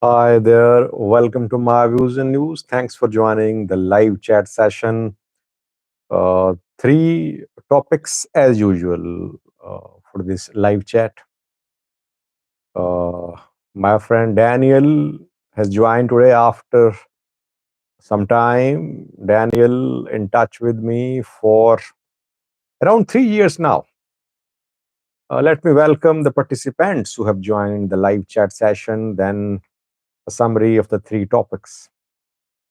Hi there. Welcome to my views and news. Thanks for joining the live chat session. Three topics as usual for this live chat. Uh, my friend Daniel has joined today after some time. Daniel in touch with me for around 3 years now. Let me welcome the participants who have joined the live chat session. Then a summary of the three topics,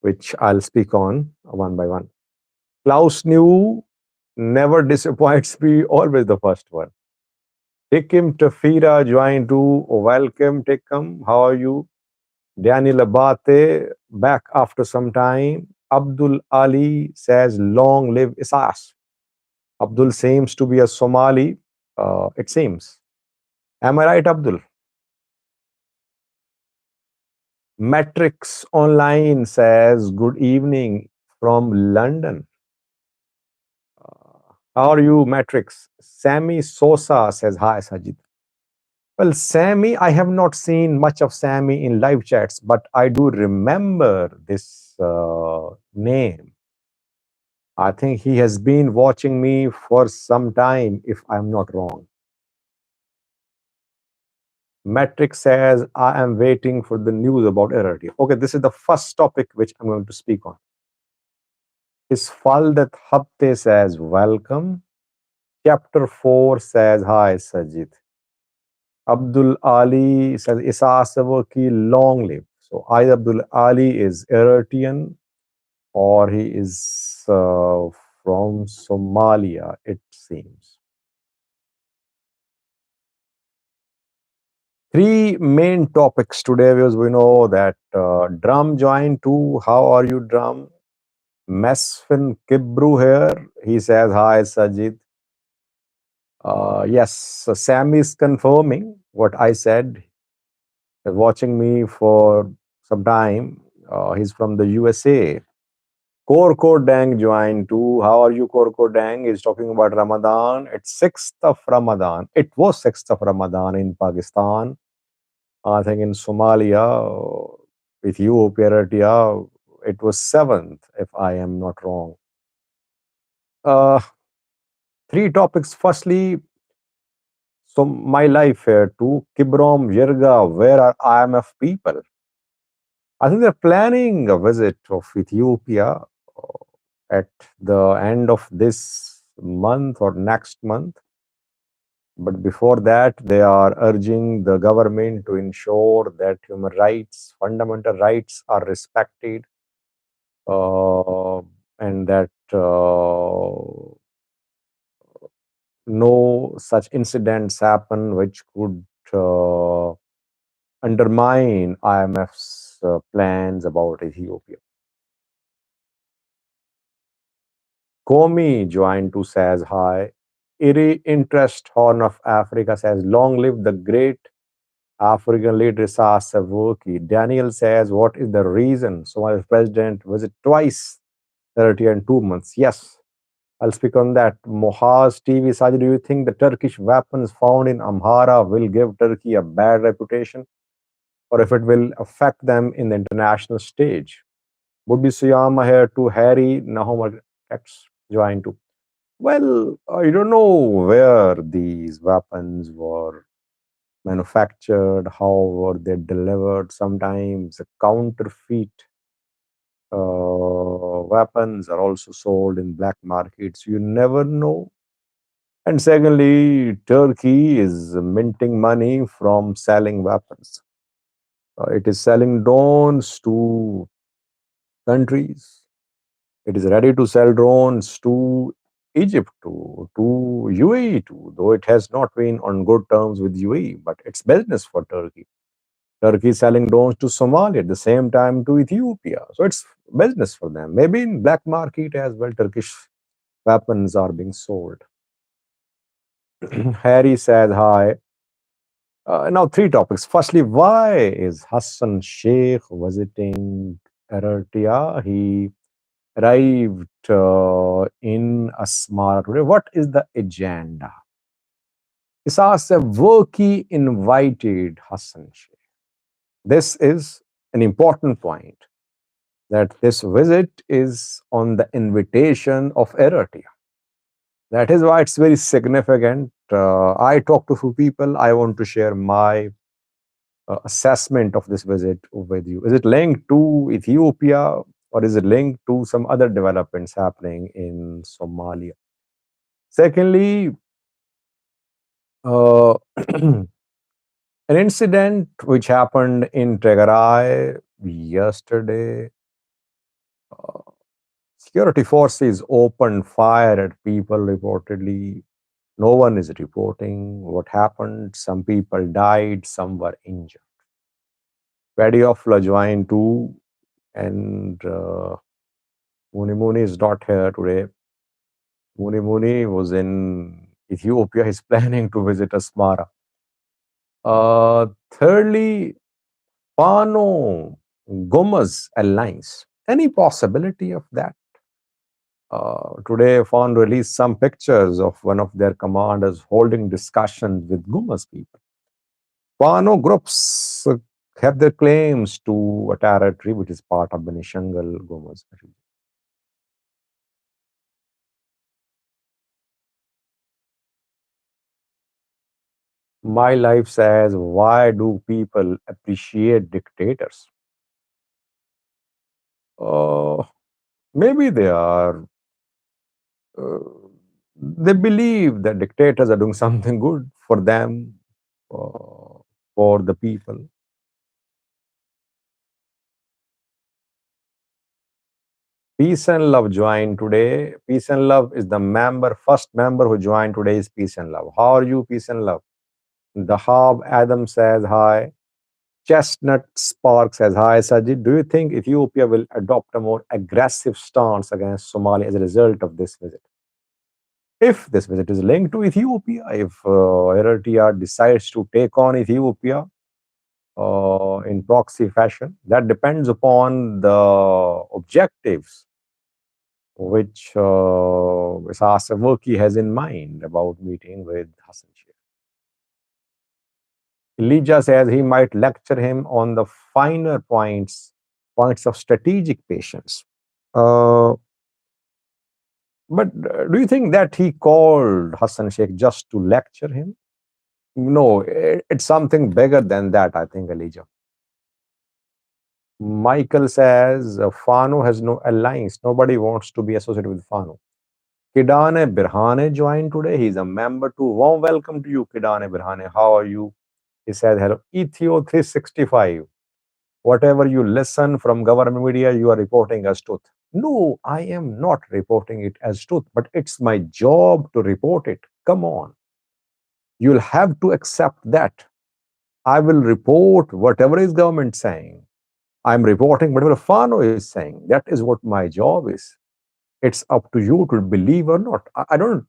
which I'll speak on one by one. Klaus New never disappoints me, always the first one. Tikim Tafira joined to welcome Tikim. How are you? Daniel Abate back after some time. Abdul Ali says, long live Isas. Abdul seems to be a Somali, it seems. Am I right, Abdul? Matrix Online says, good evening from London. How are you, Matrix? Sammy Sosa says, hi, Sajid. Well, Sammy, I have not seen much of Sammy in live chats, but I do remember this name. I think he has been watching me for some time, if I'm not wrong. Matrix says, I am waiting for the news about Eritrea. Okay, this is the first topic which I'm going to speak on. Isfaldat Hapte says, welcome. Chapter 4 says, hi, Sajid. Abdul Ali says, Isa ki long live. So either Abdul Ali is Eritrean or he is from Somalia, it seems. Three main topics today, because we know that Drum joined too. How are you, Drum? Mesfin Kibru here. He says, hi, Sajid. Yes, so Sam is confirming what I said. He's watching me for some time. He's from the USA. Korko Dang joined too. How are you, Korko Dang? He's talking about Ramadan. It's 6th of Ramadan. It was 6th of Ramadan in Pakistan. I think in Somalia, Ethiopia, Eritrea, it was 7th, if I am not wrong. Uh, Three topics. Firstly, so my life here too. Kibrom, Yerga, where are IMF people? I think they're planning a visit of Ethiopia at the end of this month or next month. But before that, they are urging the government to ensure that human rights, fundamental rights are respected, uh, and that no such incidents happen which could undermine IMF's plans about Ethiopia. Komi joined to says hi. Iri Interest Horn of Africa says, long live the great African leader Issa Savoki. Daniel says, what is the reason Somalia's president visit twice 30 and 2 months? Yes, I'll speak on that. Mohaz TV Sajid, do you think the Turkish weapons found in Amhara will give Turkey a bad reputation, or if it will affect them in the international stage? Would be Suyama here to Harry Nahoma Tex joined to. Well, I don't know where these weapons were manufactured, how were they delivered. Sometimes the counterfeit weapons are also sold in black markets. You never know. And secondly, Turkey is minting money from selling weapons. It is selling drones to countries. It is ready to sell drones to Egypt, to UAE, too, though it has not been on good terms with UAE, but it's business for Turkey. Turkey is selling drones to Somalia at the same time to Ethiopia. So it's business for them. Maybe in black market as well, Turkish weapons are being sold. Harry says hi. Now, three topics. Firstly, why is Hassan Sheikh visiting Eritrea? He arrived in Asmara today. What is the agenda? Isas Worki invited Hassan Sheikh. This is an important point, that this visit is on the invitation of Eritrea. That is why it's very significant. I talk to few people. I want to share my assessment of this visit with you. Is it linked to Ethiopia, or is it linked to some other developments happening in Somalia? Secondly, uh, an incident which happened in Tigray yesterday. Uh, Security forces opened fire at people reportedly. No one is reporting what happened. Some people died, some were injured. Paddy of joined too, and Muni Muni is not here today. Muni Muni was in Ethiopia. He's planning to visit Asmara. Thirdly, Fano Gumuz alliance. Any possibility of that? Today, Fano released some pictures of one of their commanders holding discussions with Gumuz people. Fano groups have their claims to a territory which is part of the Nishangal Gumuz region. My life says, why do people appreciate dictators? Uh, Maybe uh, they believe that dictators are doing something good for them, uh, for the people. Peace and Love joined today. Peace and Love is the first member who joined today is Peace and Love. How are you, Peace and Love? The Hab Adam says hi. Chestnut Spark says hi, Sajid. Do you think Ethiopia will adopt a more aggressive stance against Somalia as a result of this visit? If this visit is linked to Ethiopia, if Eritrea decides to take on Ethiopia in proxy fashion, that depends upon the objectives which Isas Afwerki has in mind about meeting with Hassan Sheikh. Elijah says he might lecture him on the finer points of strategic patience. Uh, but do you think that he called Hassan Sheikh just to lecture him? No, it's something bigger than that, I think, Elijah. Michael says Fano has no alliance. Nobody wants to be associated with Fano. Kidane Birhane joined today. He's a member too. Warm welcome to you, Kidane Birhane. How are you? He said, hello. Ethio 365. Whatever you listen from government media, you are reporting as truth. No, I am not reporting it as truth, but it's my job to report it. Come on. You'll have to accept that. I will report whatever is government saying. I'm reporting whatever Fano is saying. That is what my job is. It's up to you to believe or not. I don't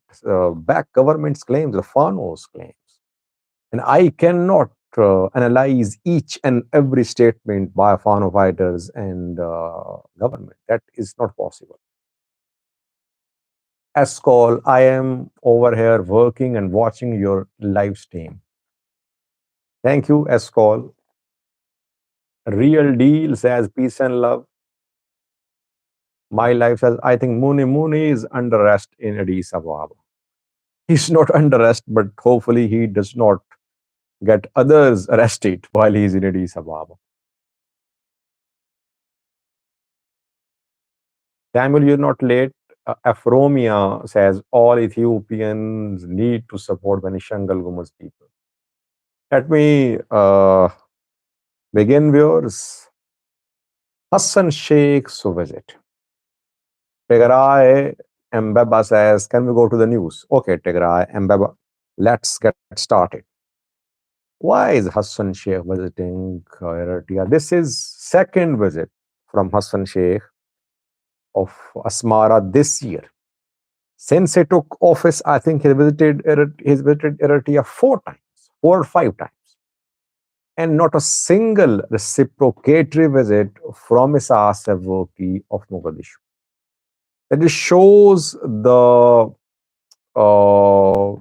back government's claims or Fano's claims. And I cannot analyze each and every statement by Fano fighters and government. That is not possible. Ascol, I am over here working and watching your live stream. Thank you, Ascol. Real deal says peace and love. My life says, I think Muni is under arrest in Addis Ababa. He's not under arrest, but hopefully he does not get others arrested while he's in Addis Ababa. Samuel, you're not late. Afromia says all Ethiopians need to support the Nishangal Gumuz people. Let me begin, viewers. Hassan Sheikh's visit. Tigray Mbeba says, can we go to the news? Okay, Tigray Mbeba, let's get started. Why is Hassan Sheikh visiting Eritrea? This is second visit from Hassan Sheikh of Asmara this year. Since he took office, I think he's visited Eritrea 4 times, 4 or 5 times, and not a single reciprocatory visit from Isas Afwerki of Mogadishu. That just shows the uh,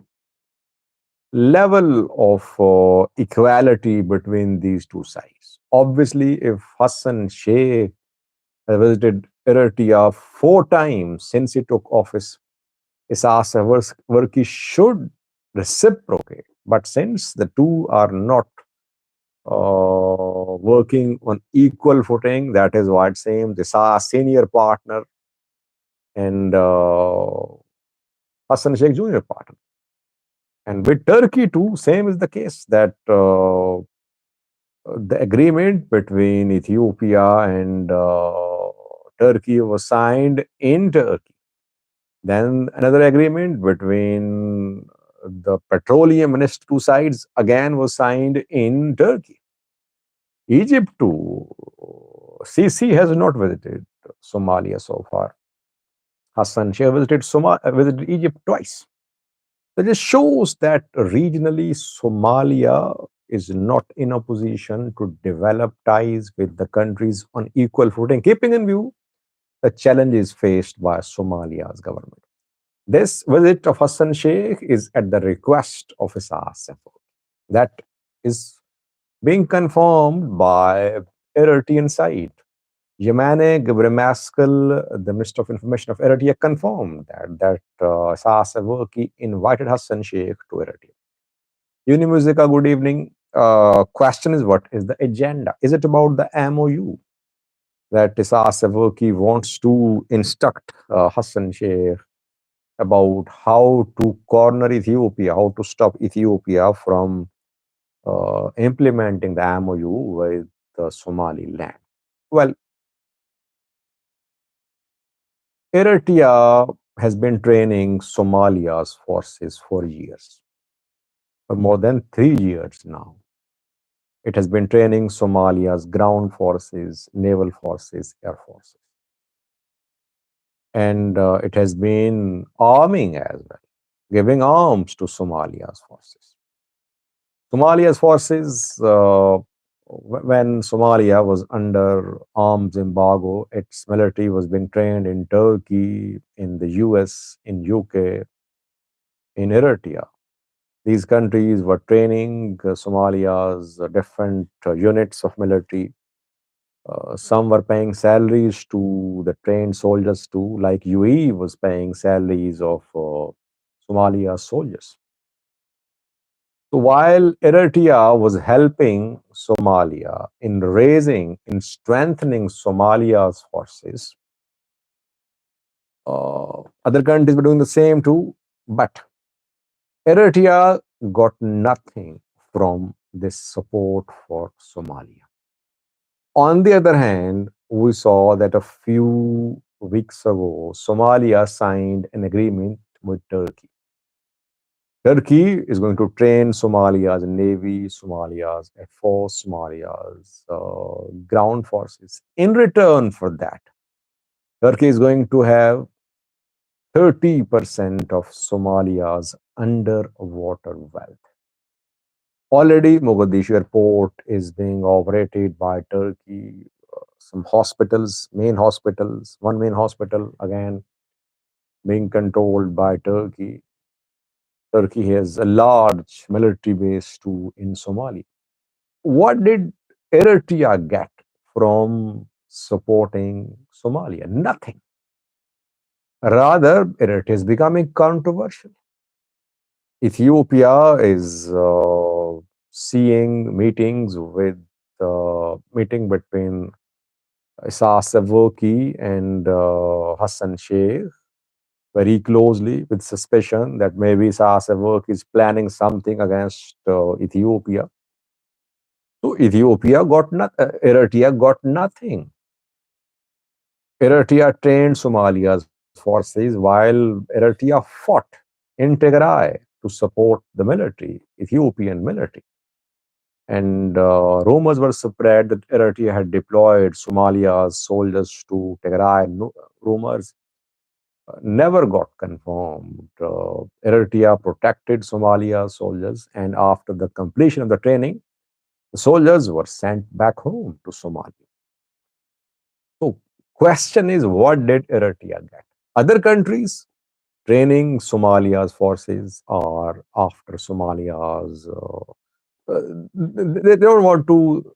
level of equality between these two sides. Obviously, if Hassan Sheikh has visited Eritrea 4 times since he took office, Isas Worky should reciprocate. But since the two are not working on equal footing, that is why it seems Isas senior partner and Hassan Sheikh junior partner. And with Turkey too, same is the case that the agreement between Ethiopia and Turkey was signed in Turkey. Then another agreement between the petroleum minister two sides again was signed in Turkey. Egypt too. Sisi has not visited Somalia so far. Hassan Sheikh visited Egypt twice. That just shows that regionally Somalia is not in a position to develop ties with the countries on equal footing, keeping in view the challenges faced by Somalia's government. This visit of Hassan Sheikh is at the request of his Assaf. That is being confirmed by Eritrean side. Yemane Gebremaskal, the Minister of Information of Eritrea, confirmed that Isas Afwerki invited Hassan Sheikh to Eritrea. Unimuzika, good evening. Question is, what is the agenda? Is it about the MOU that Isas Afwerki wants to instruct Hassan Sheikh about how to corner Ethiopia, how to stop Ethiopia from implementing the MOU with Somaliland? Well, Eritrea has been training Somalia's forces for years, for more than 3 years now. It has been training Somalia's ground forces, naval forces, air forces. And it has been arming as well, giving arms to Somalia's forces. Somalia's forces, when Somalia was under arms embargo, its military was being trained in Turkey, in the US, in UK, in Eritrea. These countries were training Somalia's different units of military. Some were paying salaries to the trained soldiers too, like UAE was paying salaries of Somalia soldiers. So while Eritrea was helping Somalia in raising, in strengthening Somalia's forces, other countries were doing the same too, but Eritrea got nothing from this support for Somalia. On the other hand, we saw that a few weeks ago, Somalia signed an agreement with Turkey. Turkey is going to train Somalia's Navy, Somalia's Air Force, Somalia's ground forces. In return for that, Turkey is going to have 30% of Somalia's underwater wealth. Already, Mogadishu airport is being operated by Turkey. Some hospitals, one main hospital, again, being controlled by Turkey. Turkey has a large military base too in Somalia. What did Eritrea get from supporting Somalia? Nothing. Rather, Eritrea is becoming controversial. Ethiopia is seeing meeting between Isas Afwerki and Hassan Sheikh very closely, with suspicion that maybe Isas Afwerki is planning something against Ethiopia. So Eritrea got nothing. Eritrea trained Somalia's forces while Eritrea fought in Tigray to support the military, Ethiopian military. And rumors were spread that Eritrea had deployed Somalia's soldiers to Tigray. No, rumors never got confirmed. Eritrea protected Somalia's soldiers, and after the completion of the training, the soldiers were sent back home to Somalia. So, question is, what did Eritrea get? Other countries training Somalia's forces are after Somalia's Uh, they don't want to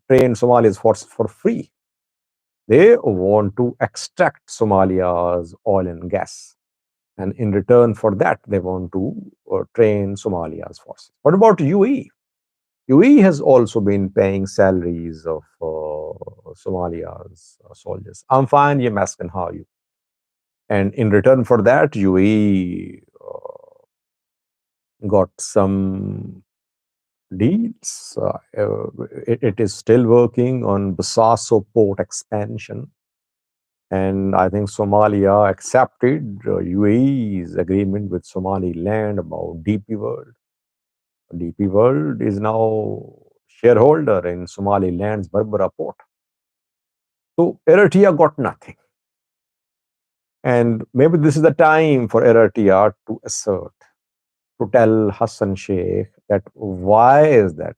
train Somalia's forces for free. They want to extract Somalia's oil and gas. And in return for that, they want to train Somalia's forces. What about UAE? UAE has also been paying salaries of Somalia's soldiers. I'm fine, yeah, Maskin, how are you? And in return for that, UAE got some deals. It is still working on Basaso port expansion. And I think Somalia accepted UAE's agreement with Somaliland about DP World. DP World is now shareholder in Somaliland's Berbera port. So Eritrea got nothing. And maybe this is the time for Eritrea to assert, to tell Hassan Sheikh that why is that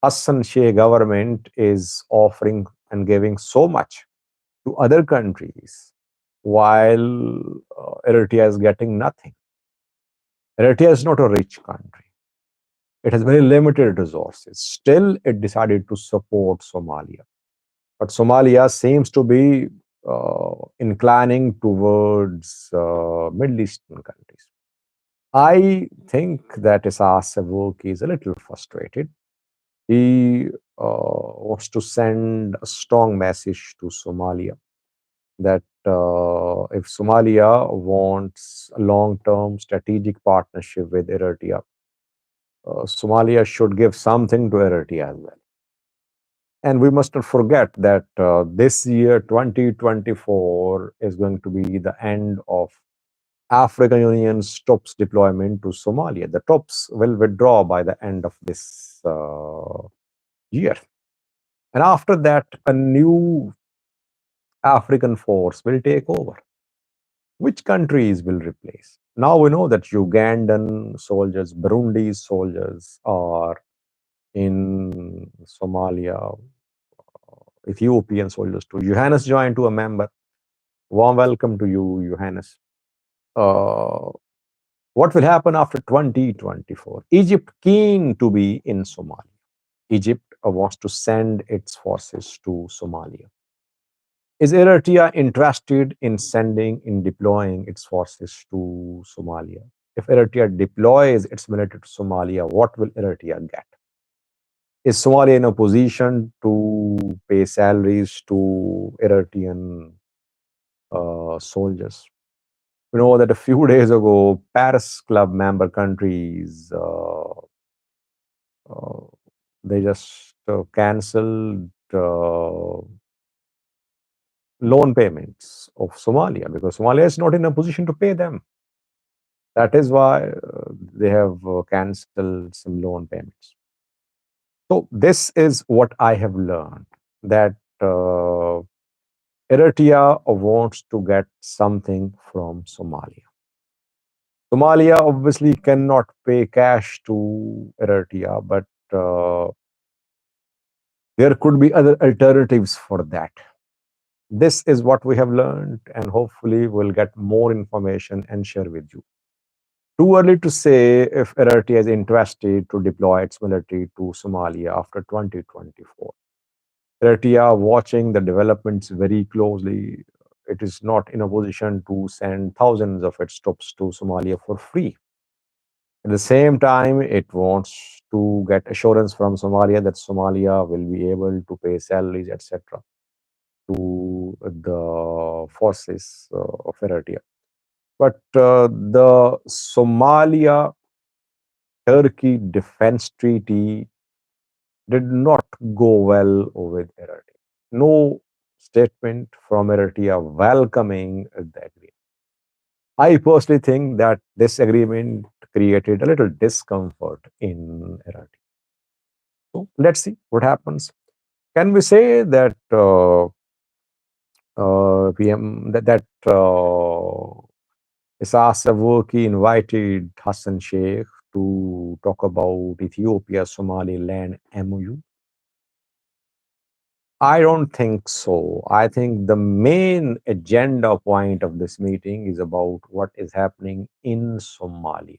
Hassan Sheikh government is offering and giving so much to other countries while Eritrea is getting nothing. Eritrea is not a rich country. It has very limited resources. Still, it decided to support Somalia. But Somalia seems to be inclining towards Middle Eastern countries. I think that Isas Sewuki is a little frustrated. He wants to send a strong message to Somalia that if Somalia wants a long-term strategic partnership with Eritrea, Somalia should give something to Eritrea as well. And we must not forget that this year, 2024, is going to be the end of African Union's troops deployment to Somalia. The troops will withdraw by the end of this year. And after that, a new African force will take over. Which countries will replace? Now we know that Ugandan soldiers, Burundi soldiers are in Somalia, Ethiopian soldiers too. Johannes joined to a member. Warm welcome to you, Johannes. Uh, what will happen after 2024? Egypt keen to be in Somalia. Egypt wants to send its forces to Somalia. Is Eritrea interested in sending, in deploying its forces to Somalia? If Eritrea deploys its military to Somalia, what will Eritrea get? Is Somalia in a position to pay salaries to Eritrean soldiers? We know that a few days ago, Paris Club member countries uh, they just cancelled loan payments of Somalia because Somalia is not in a position to pay them. That is why they have cancelled some loan payments. So this is what I have learned, that Eritrea wants to get something from Somalia. Somalia obviously cannot pay cash to Eritrea, but there could be other alternatives for that. This is what we have learned, and hopefully we'll get more information and share with you. Too early to say if Eritrea is interested to deploy its military to Somalia after 2024. Eritrea watching the developments very closely. It is not in a position to send thousands of its troops to Somalia for free. At the same time, it wants to get assurance from Somalia that Somalia will be able to pay salaries, etc., to the forces of Eritrea. But the Somalia Turkey defense treaty did not go well with Eritrea. No statement from Eritrea welcoming the agreement. I personally think that this agreement created a little discomfort in Eritrea. So let's see what happens. Can we say that Isas Afwerki invited Hassan Sheikh to talk about Ethiopia-Somaliland MOU? I don't think so. I think the main agenda point of this meeting is about what is happening in Somalia.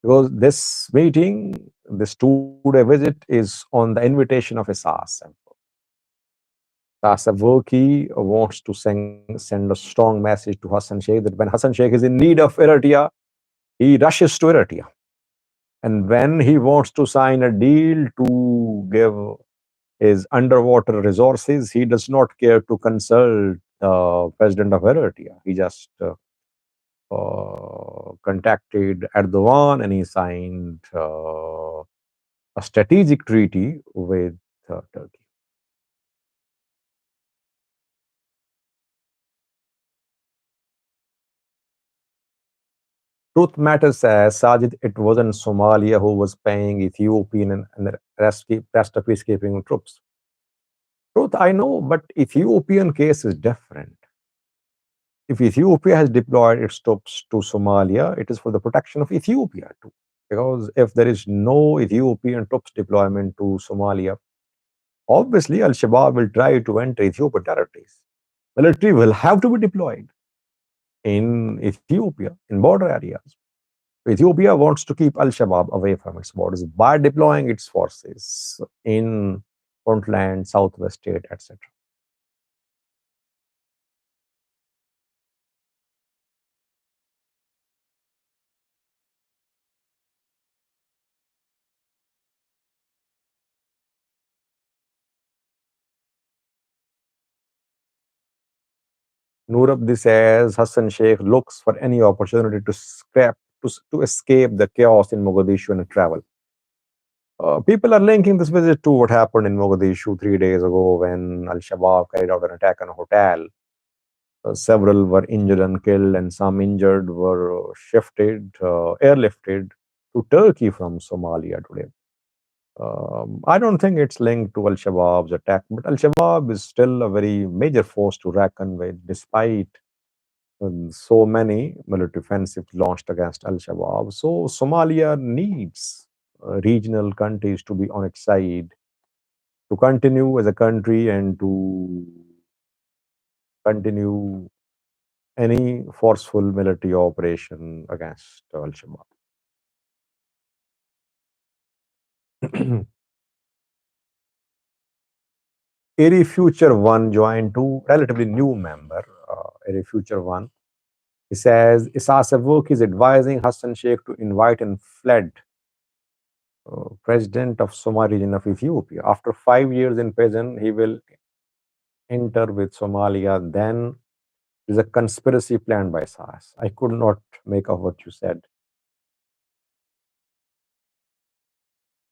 because this meeting, this two-day visit, is on the invitation of Isas. Sasavuki wants to send a strong message to Hassan Sheikh that when Hassan Sheikh is in need of Eritrea, he rushes to Eritrea. And when he wants to sign a deal to give his underwater resources, he does not care to consult the president of Eritrea. He just contacted Erdogan and he signed a strategic treaty with Turkey. Truth matters says, Sajid, it wasn't Somalia who was paying Ethiopian and the rest of peacekeeping troops. Truth, I know, but Ethiopian case is different. If Ethiopia has deployed its troops to Somalia, it is for the protection of Ethiopia too. Because if there is no Ethiopian troops deployment to Somalia, obviously Al Shabaab will try to enter Ethiopian territories. Military will have to be deployed in Ethiopia, in border areas. Ethiopia wants to keep Al Shabaab away from its borders by deploying its forces in Puntland, Southwest State, etc. Nur Abdi says Hassan Sheikh looks for any opportunity to to escape the chaos in Mogadishu and travel. People are linking this visit to what happened in Mogadishu 3 days ago when Al Shabaab carried out an attack on a hotel. Several were injured and killed, and some injured were airlifted to Turkey from Somalia today. I don't think it's linked to Al Shabaab's attack, but Al Shabaab is still a very major force to reckon with, despite so many military offensives launched against Al Shabaab. So, Somalia needs regional countries to be on its side to continue as a country and to continue any forceful military operation against Al Shabaab. Airy Future One joined to relatively new member, Airy Future One. He says Isas Avok is advising Hassan Sheikh to invite and fled president of Somali region of Ethiopia. After 5 years in prison, he will enter with Somalia. Then is a conspiracy planned by Isas. I could not make out what you said.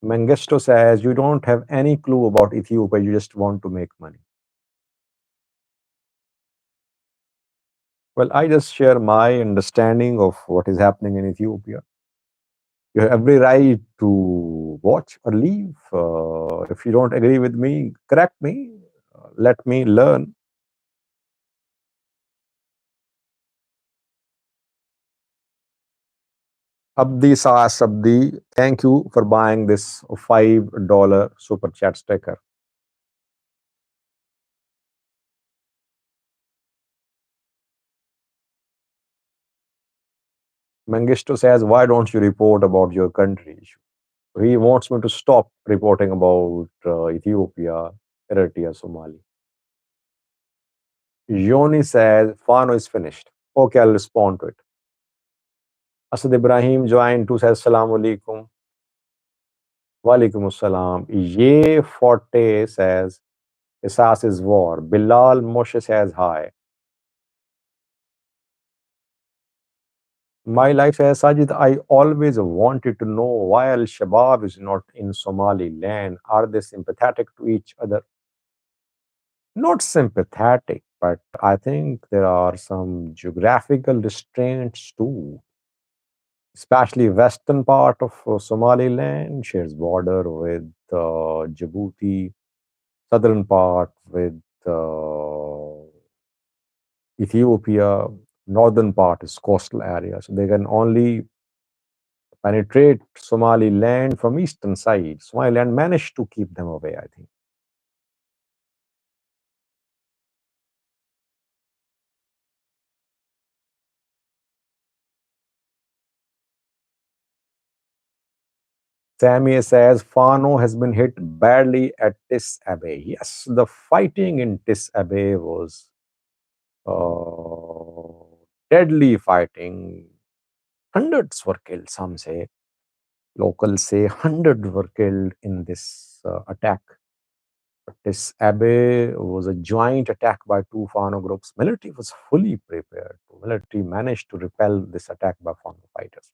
Mengistu says you don't have any clue about Ethiopia. You just want to make money. Well, I just share my understanding of what is happening in Ethiopia. You have every right to watch or leave. If you don't agree with me, correct me. Let me learn. Abdi Saas Abdi, thank you for buying this $5 super chat sticker. Mengistu says, why don't you report about your country issue? He wants me to stop reporting about Ethiopia, Eritrea, Somalia. Yoni says, Fano is finished. Okay, I'll respond to it. Asad Ibrahim joined to says, Salaam alaikum. Walaikum assalam. Ye Forte says, Isas is war. Bilal Moshe says, hi. My life says, Sajid, I always wanted to know why Al Shabaab is not in Somaliland. Are they sympathetic to each other? Not sympathetic, but I think there are some geographical restraints too. Especially western part of Somaliland shares border with Djibouti, southern part with Ethiopia, northern part is coastal area. So they can only penetrate Somaliland from eastern side. Somaliland managed to keep them away, I think. Sammy says Fano has been hit badly at Tis Abbey. Yes, the fighting in Tis Abbey was uh, deadly fighting. Hundreds were killed, some say. Locals say hundreds were killed in this attack. This Abbey was a joint attack by two Fano groups. Military was fully prepared. Military managed to repel this attack by Fano fighters.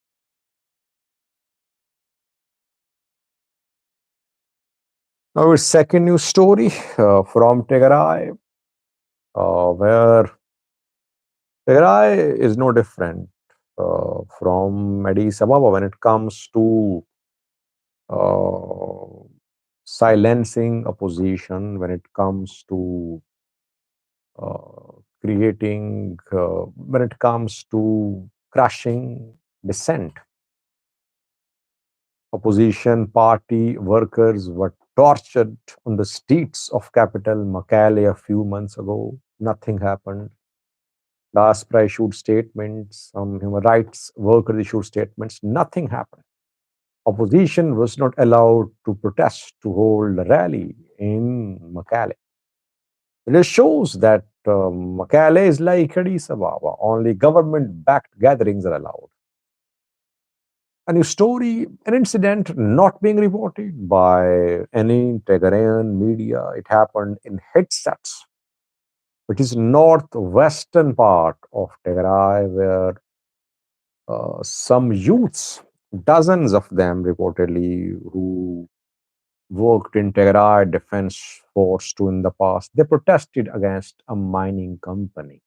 Now, its second news story from Tigray, where Tigray is no different from Addis Ababa when it comes to uh, silencing opposition, when it comes to creating, when it comes to crushing dissent. Opposition party workers were tortured on the streets of capital Makale a few months ago. Nothing happened. Diaspora issued statements, some human rights workers issued statements. Nothing happened. Opposition was not allowed to protest, to hold a rally in Makale. It shows that Makale is like Addis Ababa. Only government-backed gatherings are allowed. A new story, an incident not being reported by any Tigrayan media. It happened in headsets, which is northwestern part of Tigray, where some youths, dozens of them reportedly, who worked in Tigray Defense Force too in the past, they protested against a mining company.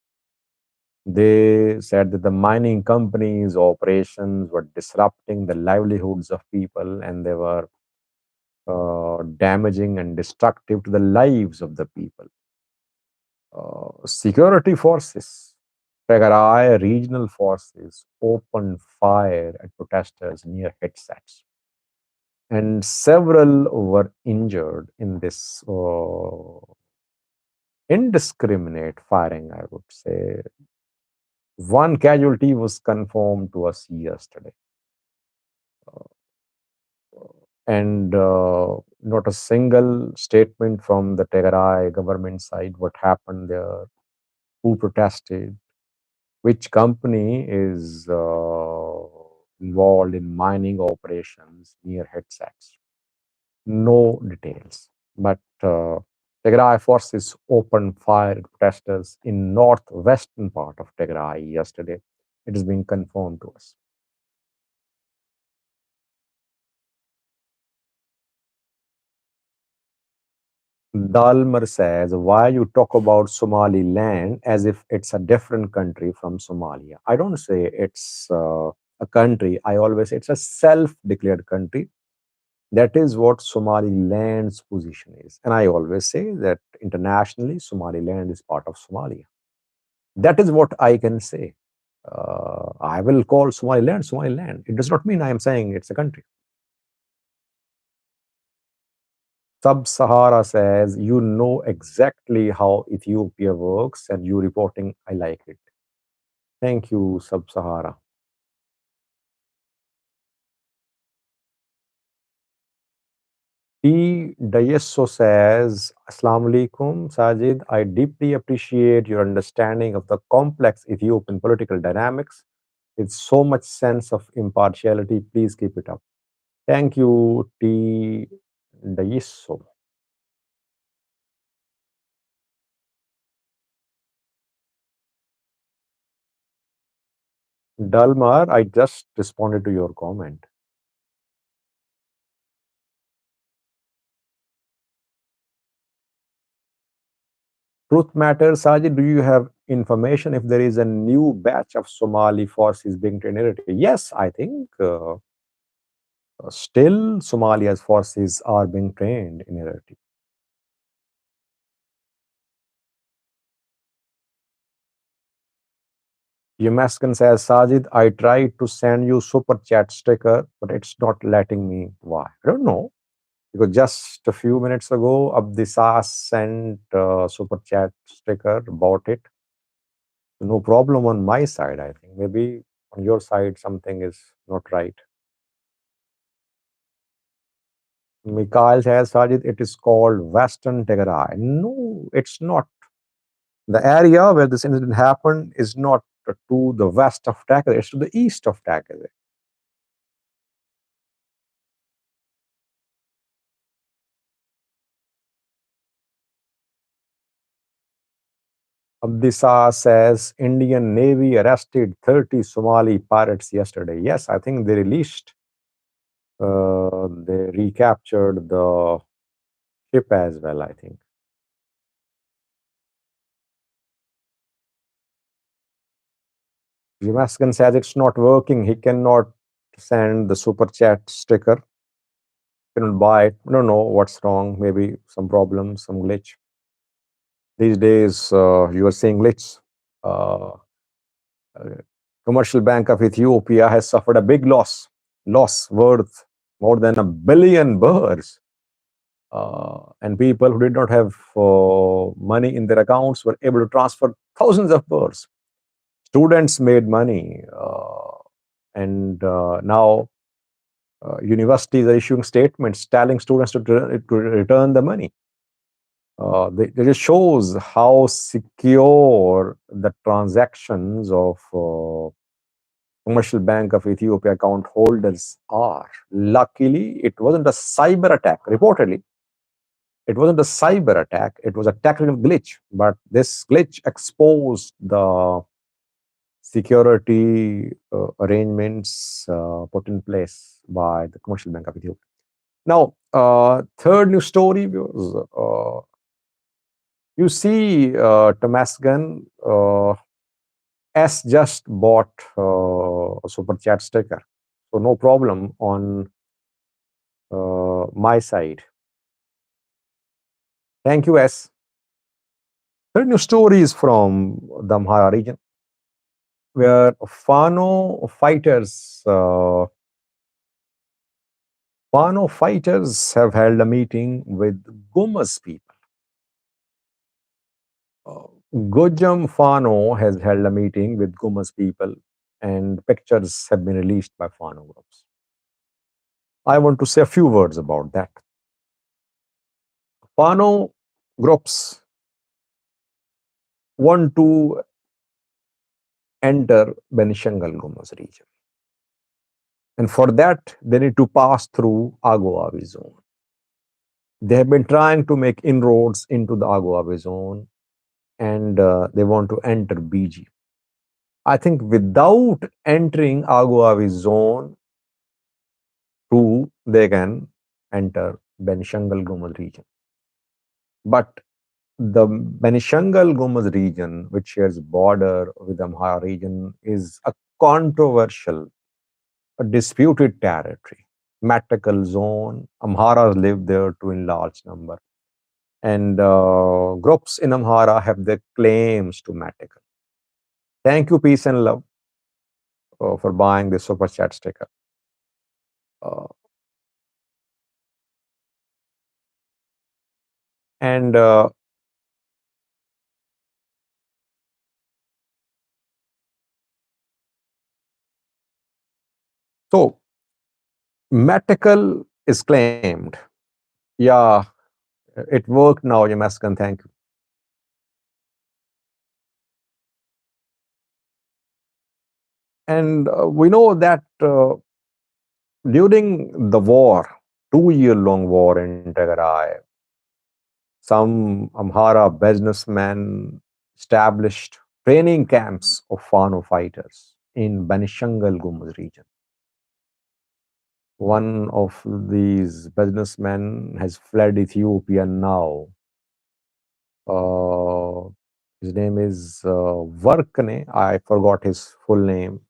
They said that the mining company's operations were disrupting the livelihoods of people and they were damaging and destructive to the lives of the people. Security forces, Tigray regional forces, opened fire at protesters near headsets. And several were injured in this indiscriminate firing, I would say. One casualty was confirmed to us yesterday. And not a single statement from the Tigray government side what happened there, who protested, which company is involved in mining operations near headsets. No details. But Tigray forces opened fire at protesters in northwestern part of Tigray yesterday. It is being confirmed to us. Dalmar says, why you talk about Somaliland as if it's a different country from Somalia? I don't say it's a country. I always say it's a self-declared country. That is what Somaliland's position is. And I always say that internationally, Somaliland is part of Somalia. That is what I can say. I will call Somaliland Somaliland. It does not mean I am saying it's a country. Sub-Sahara says, you know exactly how Ethiopia works and you reporting, I like it. Thank you, Sub-Sahara. T. Dayesso says, Assalamu alaikum, Sajid. I deeply appreciate your understanding of the complex Ethiopian political dynamics. With so much sense of impartiality, please keep it up. Thank you, T. Dayesso. Dalmar, I just responded to your comment. Truth matters, Sajid, do you have information if there is a new batch of Somali forces being trained in Eritrea? Yes, I think still Somalia's forces are being trained in Eritrea. Yamaskan says, Sajid, I tried to send you super chat sticker, but it's not letting me. Why? I don't know. Because just a few minutes ago, Abdisas sent super chat sticker, bought it. No problem on my side, I think. Maybe on your side, something is not right. Mikhail says, Sajid, it is called Western Tigray. No, it's not. The area where this incident happened is not to the west of Tigray, it's to the east of Tigray. Abdisa says Indian Navy arrested 30 Somali pirates yesterday. Yes, I think they recaptured the ship as well, I think. Zimaskan says it's not working. He cannot send the super chat sticker. Cannot buy it. I don't know what's wrong. Maybe some problem, some glitch. These days, you are seeing glitch. Uh, uh, Commercial Bank of Ethiopia has suffered a big loss worth more than $1 billion. And people who did not have money in their accounts were able to transfer thousands of birrs. Students made money, and now universities are issuing statements telling students to return the money. It just shows how secure the transactions of Commercial Bank of Ethiopia account holders are. Luckily, it wasn't a cyber attack. Reportedly, it wasn't a cyber attack. It was a technical glitch. But this glitch exposed the security arrangements put in place by the Commercial Bank of Ethiopia. Now, third news story was you see, Tomasgan S just bought a super chat sticker, so no problem on my side. Thank you, S. Third news story is from the Amhara region, where Fano fighters have held a meeting with Gumuz people. Gojam Fano has held a meeting with Gumuz people, and pictures have been released by Fano groups. I want to say a few words about that. Fano groups want to enter Benishangal Gumuz region. And for that, they need to pass through Agoavi zone. They have been trying to make inroads into the Agoavi zone, and they want to enter BG. I think without entering Agoavi zone, too, they can enter Benishangal Gumuz region. But the Benishangal Gumuz region, which shares border with Amhara region, is a controversial, a disputed territory. Matical zone. Amharas live there too in large number. And groups in Amhara have their claims to Matical. Thank you, peace and love, for buying this super chat sticker. Uh, and so, Matical is claimed. Yeah, it worked now, Yamaskan. Thank you. And we know that during the war, 2 year long war in Tigray, some Amhara businessmen established training camps of Fano fighters in Benishangal Gumuz region. One of these businessmen has fled Ethiopia now. Uh, his name is Varkane. I forgot his full name.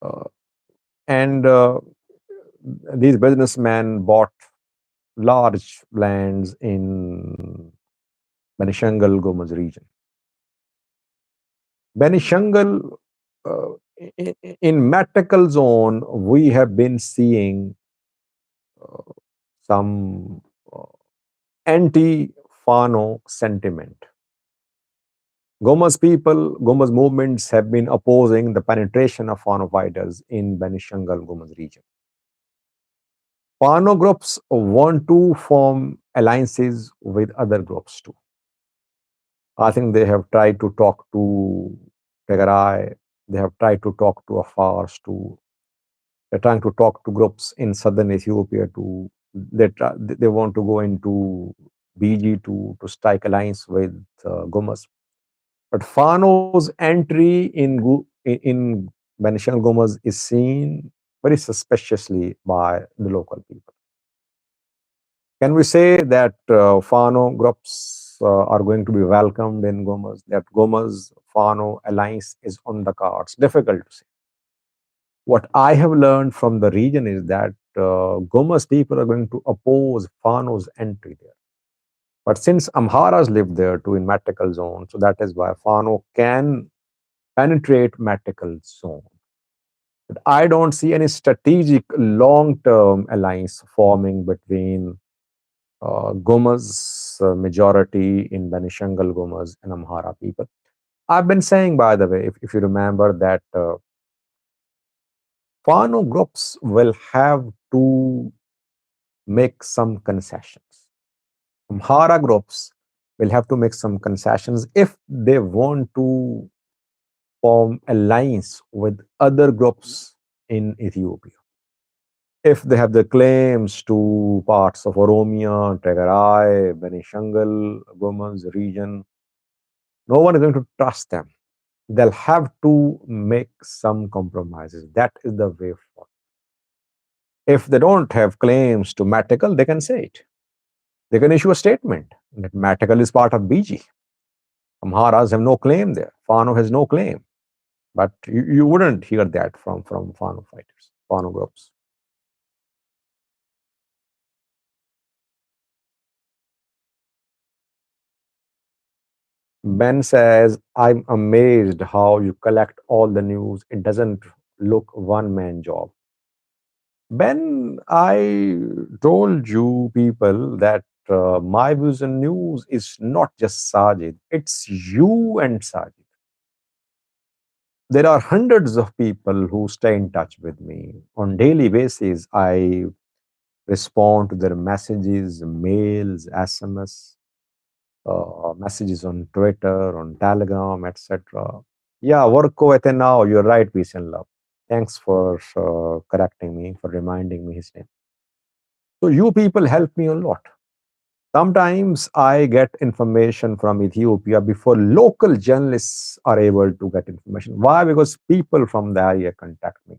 Uh, and these businessmen bought large lands in Benishangal Gumuz region. Benishangal, uh, in Matical zone, we have been seeing uh, some anti-Fano sentiment. Gomaz movements have been opposing the penetration of Fano fighters in Benishangal Gumuz region. Fano groups want to form alliances with other groups too. I think they have tried to talk to Tigray, they have tried to talk to Afars too. They're trying to talk to groups in southern Ethiopia too. They want to go into BG to strike alliance with Gumuz. But Fano's entry in Benishangul Gumuz is seen very suspiciously by the local people. Can we say that Fano groups are going to be welcomed in Gomez? That Gomez Fano alliance is on the cards? Difficult to say. What I have learned from the region is that Gomez people are going to oppose Fano's entry there. But since Amharas live there too in Matical zone, so that is why Fano can penetrate Matical zone. But I don't see any strategic long-term alliance forming between Gomez majority in Benishangal Gomez and Amhara people. I've been saying, by the way, if you remember, that Fano groups will have to make some concessions. Amhara groups will have to make some concessions if they want to form alliance with other groups in Ethiopia. If they have the claims to parts of Oromia, Tigray, Benishangal, Gomez region, no one is going to trust them. They'll have to make some compromises. That is the way forward. If they don't have claims to Matical, they can say it. They can issue a statement that Matical is part of BG. Amharas have no claim there. Fano has no claim. But you wouldn't hear that from Fano fighters, Fano groups. Ben says, I'm amazed how you collect all the news. It doesn't look one man job. Ben, I told you people that my views and news is not just Sajid, it's you and Sajid. There are hundreds of people who stay in touch with me on daily basis. I respond to their messages, mails, SMS, messages on Twitter, on Telegram, etc. Yeah, work now. You're right, peace and love. Thanks for correcting me, for reminding me his name. So you people help me a lot. Sometimes I get information from Ethiopia before local journalists are able to get information. Why? Because people from the area contact me.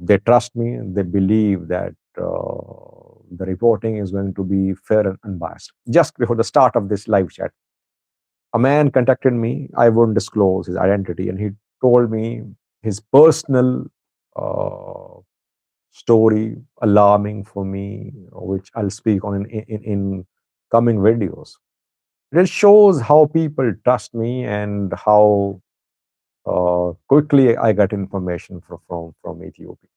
They trust me. They believe that the reporting is going to be fair and unbiased. Just before the start of this live chat, a man contacted me. I won't disclose his identity, and he told me his personal uh, story, alarming for me, which I'll speak on in coming videos. It shows how people trust me and how quickly I get information from Ethiopia.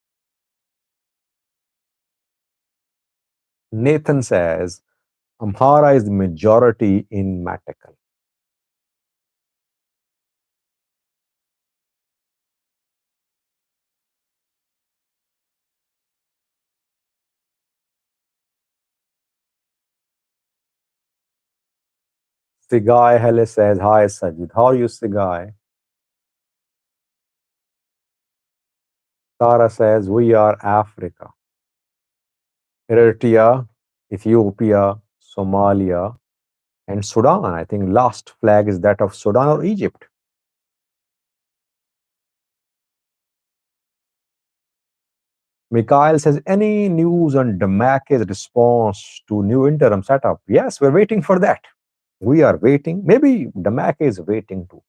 Nathan says Amhara is the majority in Matakal. Sigai Hele says, hi Sajid. How are you, Sigai? Tara says, we are Africa. Eritrea, Ethiopia, Somalia, and Sudan. I think last flag is that of Sudan or Egypt. Mikhail says, any news on Damake's response to new interim setup? Yes, we're waiting for that. We are waiting. Maybe Damake is waiting too.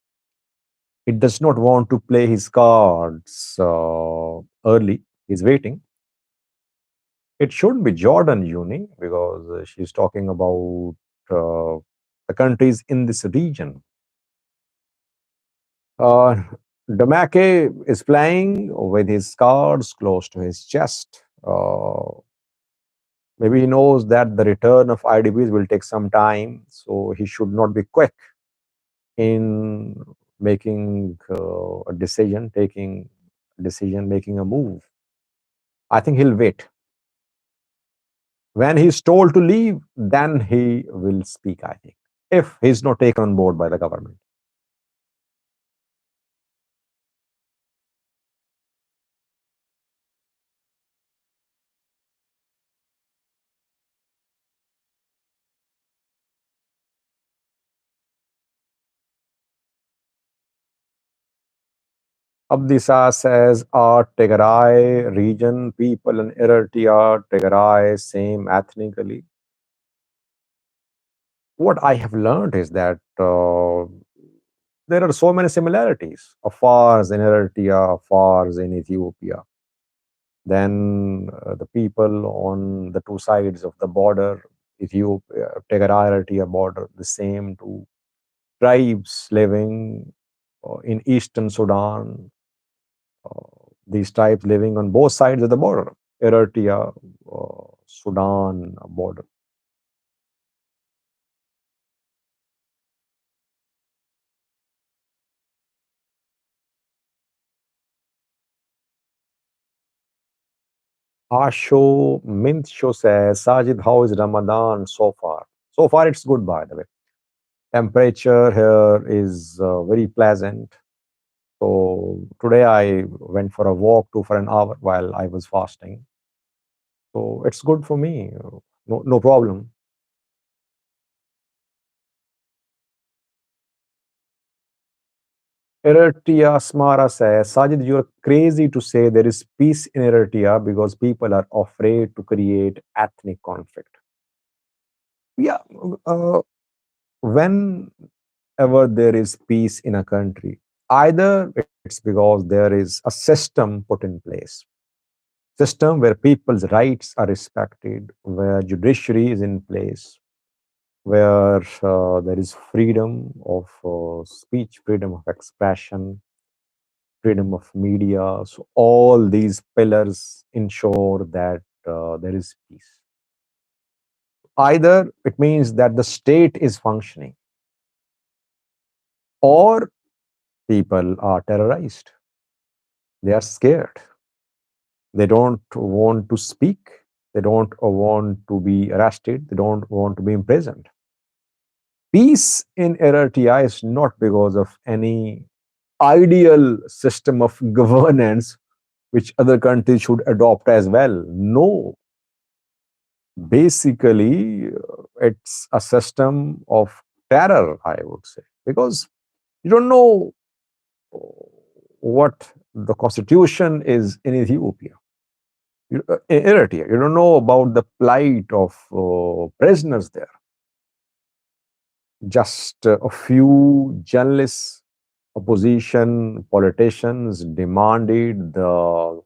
He does not want to play his cards early. He's waiting. It should be Jordan Uni because she's talking about the countries in this region. Uh, Damake is playing with his cards close to his chest. Maybe he knows that the return of IDBs will take some time, so he should not be quick in making a decision, taking a decision, making a move. I think he'll wait. When he's told to leave, then he will speak, I think, if he's not taken on board by the government. Abdisa says, are Tigray region people and Eritrea, Tigray, same ethnically? What I have learned is that there are so many similarities. Afars in Eritrea, Afars in Ethiopia. Then the people on the two sides of the border, Ethiopia, Tigray, Eritrea border, the same two tribes living in eastern Sudan, these tribes living on both sides of the border, Eritrea, Sudan border. Asho Mint Show says, Sajid, how is Ramadan so far? So far, it's good, by the way. Temperature here is very pleasant. So today I went for a walk for an hour while I was fasting. So it's good for me. No problem. Eritrea Smara says, Sajid, you're crazy to say there is peace in Eritrea because people are afraid to create ethnic conflict. Yeah, uh, whenever there is peace in a country, either it's because there is a system put in place, system where people's rights are respected, where judiciary is in place, where there is freedom of speech, freedom of expression, freedom of media. So all these pillars ensure that there is peace. Either it means that the state is functioning, or people are terrorized. They are scared. They don't want to speak. They don't want to be arrested. They don't want to be imprisoned. Peace in Eritrea is not because of any ideal system of governance which other countries should adopt as well. No, basically, it's a system of terror, I would say, because you don't know what the constitution is in Ethiopia, in Eritrea. You don't know about the plight of prisoners there. Just a few journalists, opposition politicians demanded the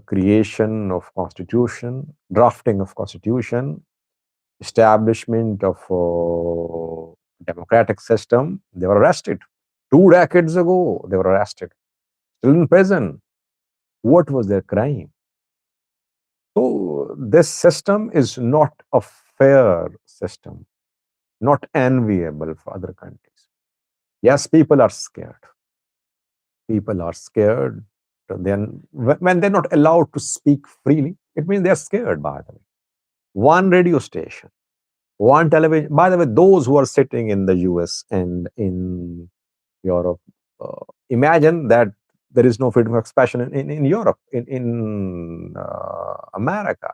creation of constitution, drafting of constitution, establishment of democratic system. They were arrested 2 decades ago. They were arrested, still in prison. What was their crime? So this system is not a fair system, not enviable for other countries. Yes, people are scared. People are scared. Then when they're not allowed to speak freely, it means they're scared. By the way, one radio station, one television. By the way, those who are sitting in the US and in Europe, imagine that there is no freedom of expression in Europe, in America.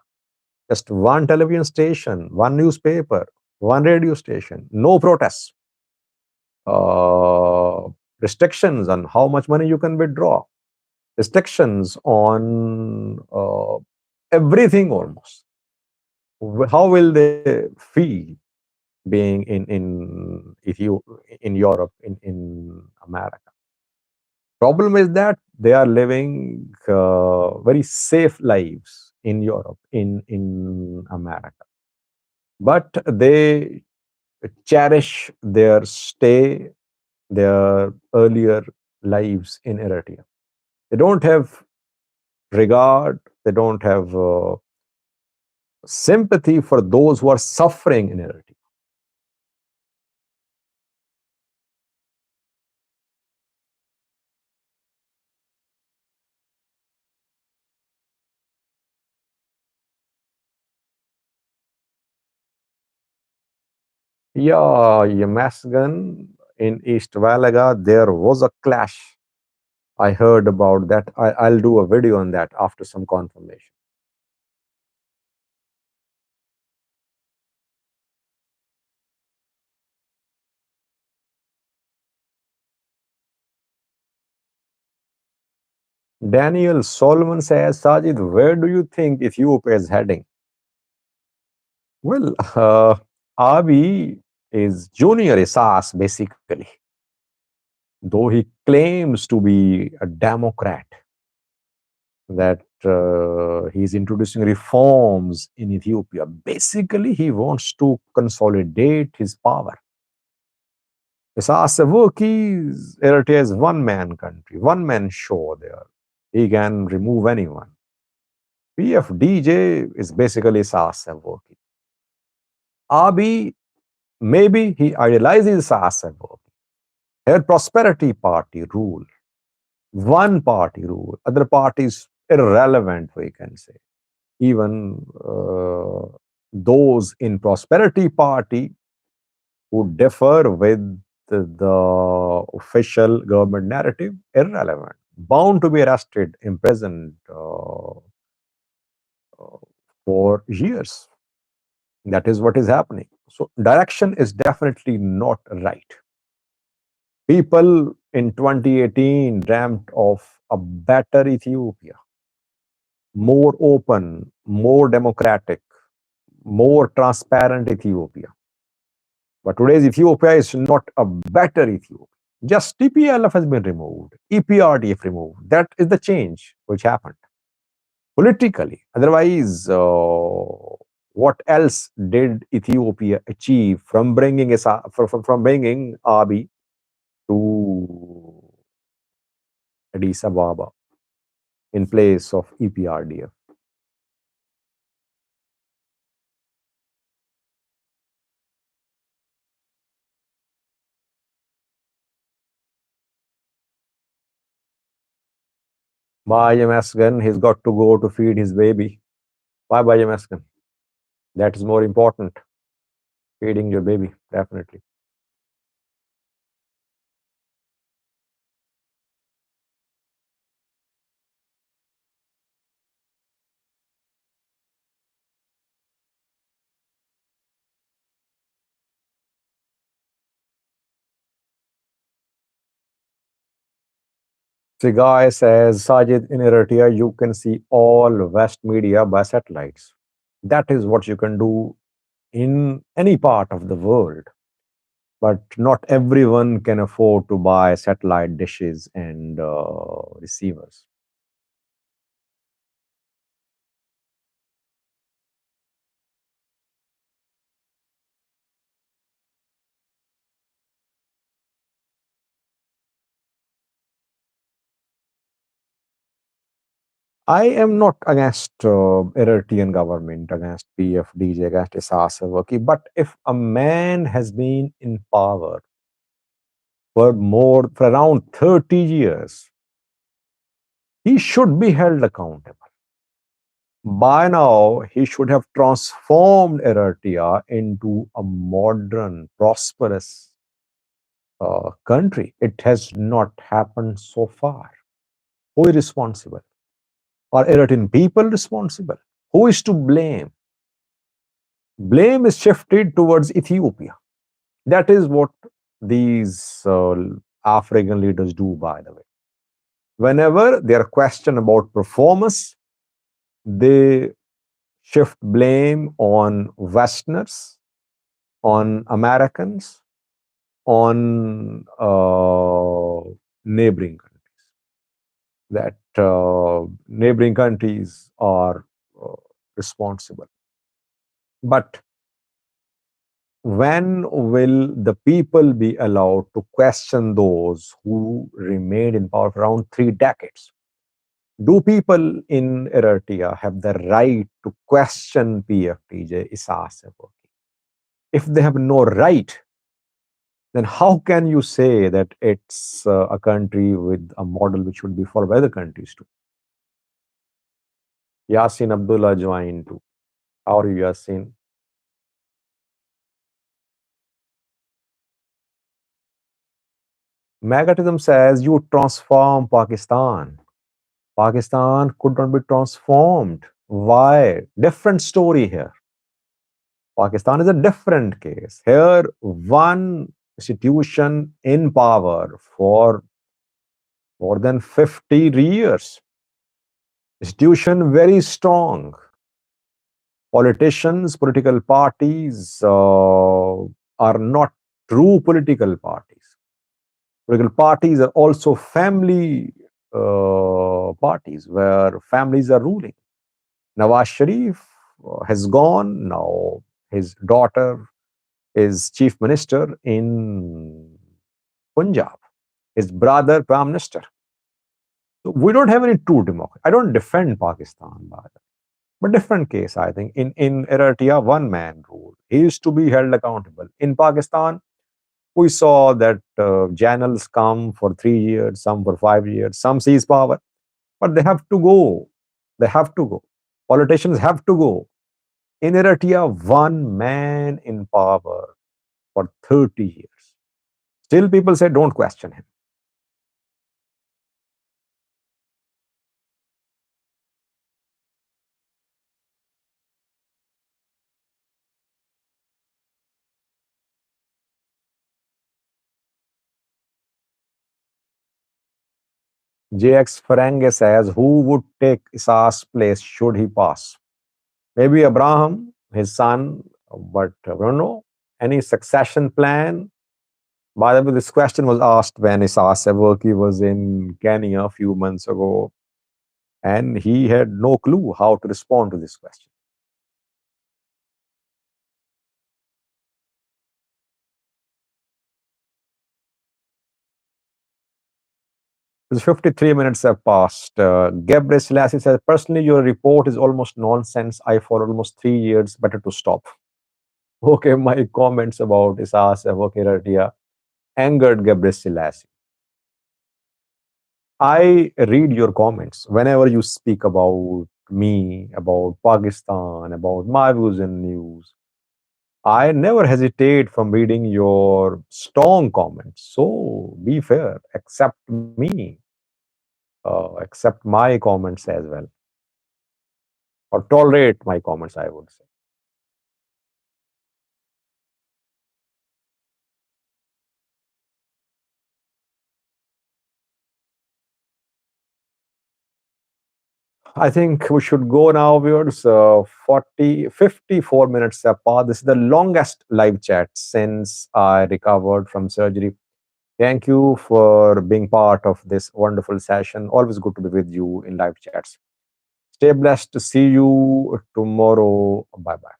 Just one television station, one newspaper, one radio station, no protests, uh, restrictions on how much money you can withdraw, restrictions on everything almost. How will they feel being in Ethiopia, in Europe, in America? Problem is that they are living very safe lives in Europe, in America, but they cherish their stay, their earlier lives in Eritrea. They don't have regard, they don't have sympathy for those who are suffering in Eritrea. Yeah, Yamasgan in East Valaga, there was a clash. I heard about that. I'll do a video on that after some confirmation. Daniel Solomon says, Sajid, where do you think Ethiopia is heading? Well, Abiy is Junior Isas, basically, though he claims to be a Democrat, that he's introducing reforms in Ethiopia. Basically, he wants to consolidate his power. Isas Afwerki's Eritrea is one man country, one man show there. He can remove anyone. PFDJ is basically Isas Afwerki. Abiy, maybe he idealizes Isas Afwerki. Her prosperity party rule, one party rule, other parties irrelevant, we can say. Even those in prosperity party who differ with the official government narrative, irrelevant, bound to be arrested, imprisoned for years. That is what is happening. So direction is definitely not right. People in 2018 dreamt of a better Ethiopia, more open, more democratic, more transparent Ethiopia. But today's Ethiopia is not a better Ethiopia. Just TPLF has been removed, EPRDF removed. That is the change which happened politically. Otherwise, what else did Ethiopia achieve from bringing from bringing Abiy to Addis Ababa in place of EPRDF? Bajamasgan, he's got to go to feed his baby. Why Bajamasgan? That is more important. Feeding your baby, definitely. The guy says, Sajid, in Eritrea, you can see all West media by satellites. That is what you can do in any part of the world. But not everyone can afford to buy satellite dishes and receivers. I am not against Eritrean government, against PFDJ, against Isas Afwerki, but if a man has been in power for around 30 years, he should be held accountable. By now, he should have transformed Eritrea into a modern, prosperous country. It has not happened so far. Who is responsible? Are Eritrean people responsible? Who is to blame? Blame is shifted towards Ethiopia. That is what these African leaders do, by the way. Whenever they are questioned about performance, they shift blame on Westerners, on Americans, on neighboring countries. That neighboring countries are uh, responsible. But when will the people be allowed to question those who remained in power for around 3 decades? Do people in Eritrea have the right to question PFTJ Isas Afwerki? If they have no right, then how can you say that it's a country with a model which should be followed by other countries too? Yasin Abdullah joined too. How are you, Yasin? Magnetism says you transform Pakistan. Pakistan could not be transformed. Why? Different story here. Pakistan is a different case. Here, one institution in power for more than 50 years. Institution very strong. Politicians, political parties are not true political parties. Political parties are also family parties where families are ruling. Nawaz Sharif has gone. Now his daughter is chief minister in Punjab. His brother prime minister. So we don't have any true democracy. I don't defend Pakistan, by the way. But different case, I think. In Eritrea, one man rule. He is to be held accountable. In Pakistan, we saw that channels come for 3 years, some for 5 years, some seize power, but they have to go. They have to go. Politicians have to go. In Eritrea, one man in power for 30 years. Still, people say, don't question him. JX Ferengi says, who would take Isaiah's place should he pass? Maybe Abraham, his son, but we don't know. Any succession plan? By the way, this question was asked when Isaiah Severki was in Kenya a few months ago, and he had no clue how to respond to this question. It's 53 minutes have passed. Gabriel Selassie says, personally, your report is almost nonsense. I for almost 3 years, better to stop. Okay, my comments about Isaiah Severki angered Gabriel Selassie. I read your comments whenever you speak about me, about Pakistan, about my views in news. I never hesitate from reading your strong comments. So be fair, accept me, accept my comments as well, or tolerate my comments, I would say. I think we should go now, viewers. 54 minutes apart. This is the longest live chat since I recovered from surgery. Thank you for being part of this wonderful session. Always good to be with you in live chats. Stay blessed. To see you tomorrow. Bye bye.